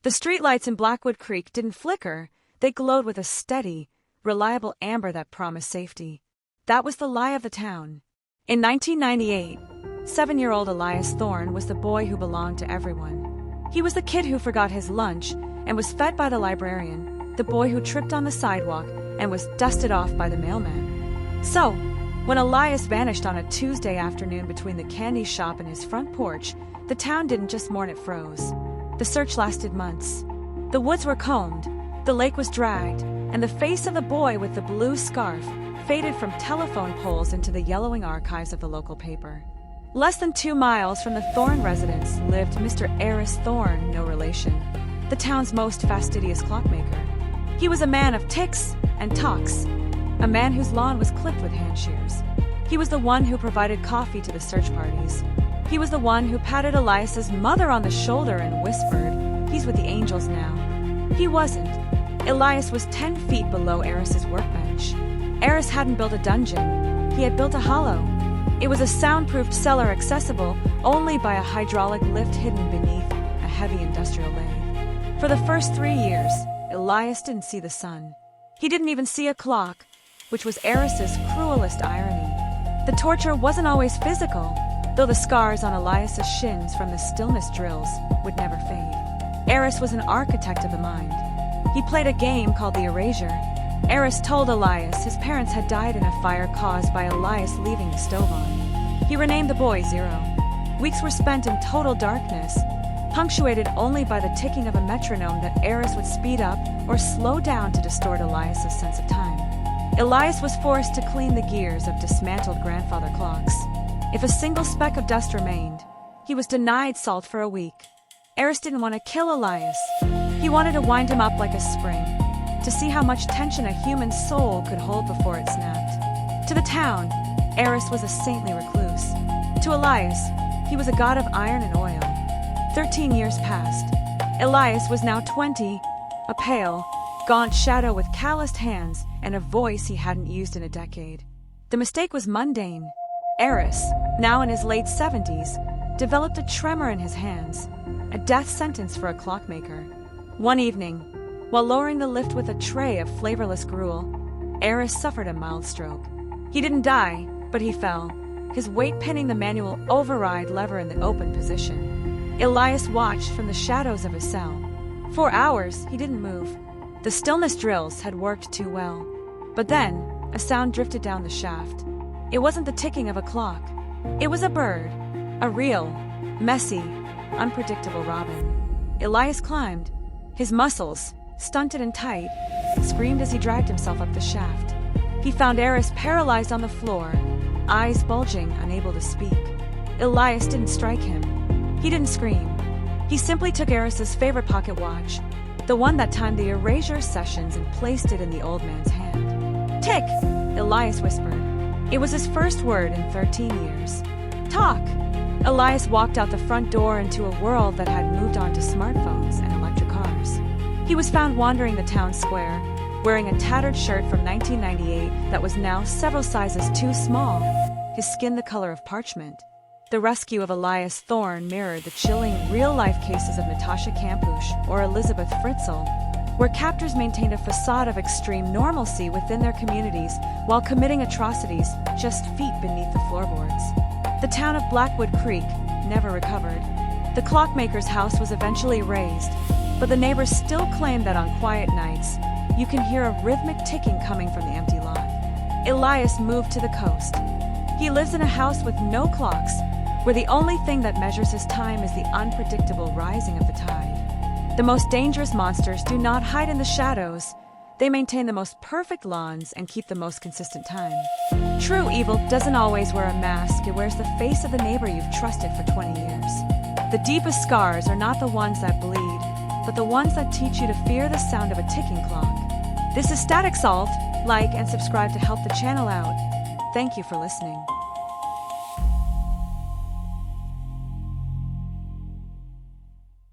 The streetlights in Blackwood Creek didn't flicker, they glowed with a steady, reliable amber that promised safety. That was the lie of the town. In 1998, 7-year-old Elias Thorne was the boy who belonged to everyone. He was the kid who forgot his lunch and was fed by the librarian, the boy who tripped on the sidewalk and was dusted off by the mailman. So, when Elias vanished on a Tuesday afternoon between the candy shop and his front porch, the town didn't just mourn, it froze. The search lasted months. The woods were combed, the lake was dragged, and the face of the boy with the blue scarf faded from telephone poles into the yellowing archives of the local paper. Less than 2 miles from the Thorne residence lived Mr. Elias Thorne, no relation, the town's most fastidious clockmaker. He was a man of ticks and talks, a man whose lawn was clipped with hand shears. He was the one who provided coffee to the search parties. He was the one who patted Elias's mother on the shoulder and whispered, "He's with the angels now." He wasn't. Elias was 10 feet below Eris's workbench. Eris hadn't built a dungeon. He had built a hollow. It was a soundproofed cellar accessible only by a hydraulic lift hidden beneath a heavy industrial lathe. For the first 3 years, Elias didn't see the sun. He didn't even see a clock, which was Eris's cruelest irony. The torture wasn't always physical, though the scars on Elias's shins from the stillness drills would never fade. Eris was an architect of the mind. He played a game called the erasure. Eris told Elias his parents had died in a fire caused by Elias leaving the stove on. He renamed the boy Zero. Weeks were spent in total darkness, punctuated only by the ticking of a metronome that Eris would speed up or slow down to distort Elias's sense of time. Elias was forced to clean the gears of dismantled grandfather clocks. If a single speck of dust remained, he was denied salt for a week. Eris didn't want to kill Elias. He wanted to wind him up like a spring, to see how much tension a human soul could hold before it snapped. To the town, Eris was a saintly recluse. To Elias, he was a god of iron and oil. 13 years passed. Elias was now 20, a pale, gaunt shadow with calloused hands and a voice he hadn't used in a decade. The mistake was mundane. Eris, now in his late 70s, developed a tremor in his hands, a death sentence for a clockmaker. One evening, while lowering the lift with a tray of flavorless gruel, Eris suffered a mild stroke. He didn't die, but he fell, his weight pinning the manual override lever in the open position. Elias watched from the shadows of his cell. For hours, he didn't move. The stillness drills had worked too well. But then, a sound drifted down the shaft. It wasn't the ticking of a clock. It was a bird, a real, messy, unpredictable robin. Elias climbed. His muscles, stunted and tight, screamed as he dragged himself up the shaft. He found Eris paralyzed on the floor, eyes bulging, unable to speak. Elias didn't strike him. He didn't scream. He simply took Eris's favorite pocket watch, the one that timed the erasure sessions, and placed it in the old man's hand. "Tick!" Elias whispered. It was his first word in 13 years. "Talk!" Elias walked out the front door into a world that had moved on to smartphones and electric cars. He was found wandering the town square, wearing a tattered shirt from 1998 that was now several sizes too small, his skin the color of parchment. The rescue of Elias Thorne mirrored the chilling, real-life cases of Natasha Kampusch or Elizabeth Fritzl, where captors maintained a facade of extreme normalcy within their communities while committing atrocities just feet beneath the floorboards. The town of Blackwood Creek never recovered. The clockmaker's house was eventually razed, but the neighbors still claim that on quiet nights, you can hear a rhythmic ticking coming from the empty lot. Elias moved to the coast. He lives in a house with no clocks, where the only thing that measures his time is the unpredictable rising of the tide. The most dangerous monsters do not hide in the shadows. They maintain the most perfect lawns and keep the most consistent time. True evil doesn't always wear a mask. It wears the face of the neighbor you've trusted for 20 years. The deepest scars are not the ones that bleed, but the ones that teach you to fear the sound of a ticking clock. This is Static Solved. Like and subscribe to help the channel out. Thank you for listening.